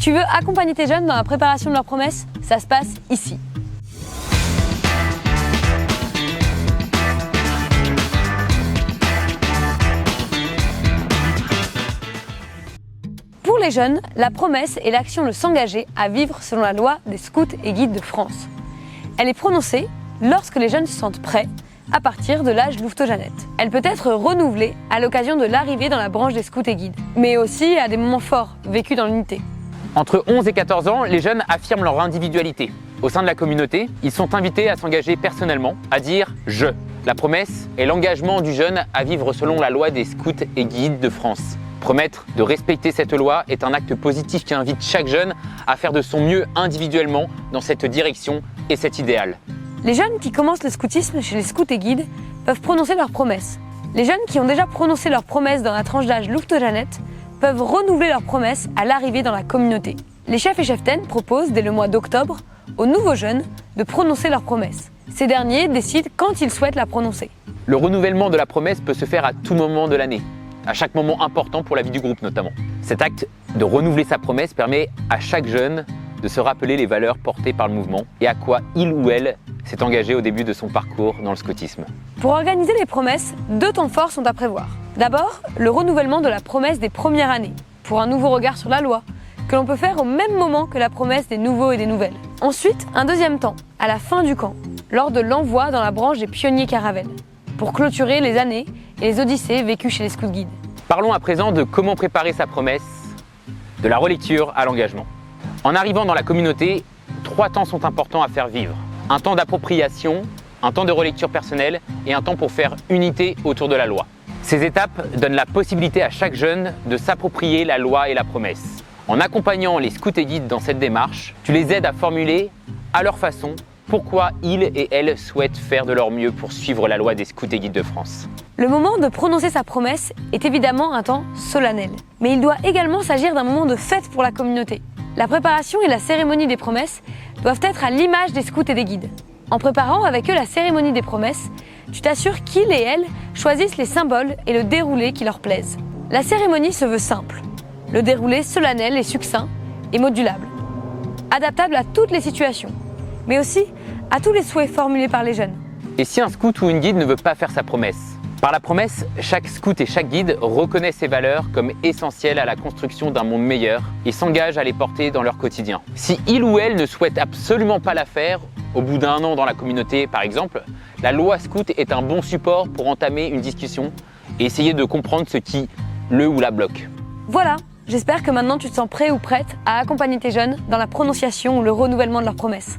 Tu veux accompagner tes jeunes dans la préparation de leurs promesses? Ça se passe ici. Pour les jeunes, la promesse est l'action de s'engager à vivre selon la loi des scouts et guides de France. Elle est prononcée lorsque les jeunes se sentent prêts à partir de l'âge louveteaux-Jeannette. Elle peut être renouvelée à l'occasion de l'arrivée dans la branche des scouts et guides, mais aussi à des moments forts vécus dans l'unité. Entre 11 et 14 ans, les jeunes affirment leur individualité. Au sein de la communauté, ils sont invités à s'engager personnellement, à dire « je ». La promesse est l'engagement du jeune à vivre selon la loi des scouts et guides de France. Promettre de respecter cette loi est un acte positif qui invite chaque jeune à faire de son mieux individuellement dans cette direction et cet idéal. Les jeunes qui commencent le scoutisme chez les scouts et guides peuvent prononcer leurs promesses. Les jeunes qui ont déjà prononcé leurs promesses dans la tranche d'âge louveteaux-Jeannette peuvent renouveler leurs promesses à l'arrivée dans la communauté. Les chefs et cheftaines proposent dès le mois d'octobre aux nouveaux jeunes de prononcer leurs promesses. Ces derniers décident quand ils souhaitent la prononcer. Le renouvellement de la promesse peut se faire à tout moment de l'année, à chaque moment important pour la vie du groupe notamment. Cet acte de renouveler sa promesse permet à chaque jeune de se rappeler les valeurs portées par le mouvement et à quoi il ou elle s'est engagé au début de son parcours dans le scoutisme. Pour organiser les promesses, 2 temps forts sont à prévoir. D'abord, le renouvellement de la promesse des premières années, pour un nouveau regard sur la loi, que l'on peut faire au même moment que la promesse des nouveaux et des nouvelles. Ensuite, un deuxième temps, à la fin du camp, lors de l'envoi dans la branche des pionniers Caravelle, pour clôturer les années et les odyssées vécues chez les scouts guides. Parlons à présent de comment préparer sa promesse, de la relecture à l'engagement. En arrivant dans la communauté, 3 temps sont importants à faire vivre. Un temps d'appropriation, un temps de relecture personnelle et un temps pour faire unité autour de la loi. Ces étapes donnent la possibilité à chaque jeune de s'approprier la loi et la promesse. En accompagnant les scouts et guides dans cette démarche, tu les aides à formuler à leur façon pourquoi ils et elles souhaitent faire de leur mieux pour suivre la loi des scouts et guides de France. Le moment de prononcer sa promesse est évidemment un temps solennel, mais il doit également s'agir d'un moment de fête pour la communauté. La préparation et la cérémonie des promesses doivent être à l'image des scouts et des guides. En préparant avec eux la cérémonie des promesses, tu t'assures qu'ils et elles choisissent les symboles et le déroulé qui leur plaisent. La cérémonie se veut simple, le déroulé solennel et succinct et modulable, adaptable à toutes les situations, mais aussi à tous les souhaits formulés par les jeunes. Et si un scout ou une guide ne veut pas faire sa promesse? Par la promesse, chaque scout et chaque guide reconnaît ces valeurs comme essentielles à la construction d'un monde meilleur et s'engage à les porter dans leur quotidien. Si il ou elle ne souhaite absolument pas la faire, au bout d'1 an dans la communauté par exemple, la loi scout est un bon support pour entamer une discussion et essayer de comprendre ce qui le ou la bloque. Voilà, j'espère que maintenant tu te sens prêt ou prête à accompagner tes jeunes dans la prononciation ou le renouvellement de leurs promesses.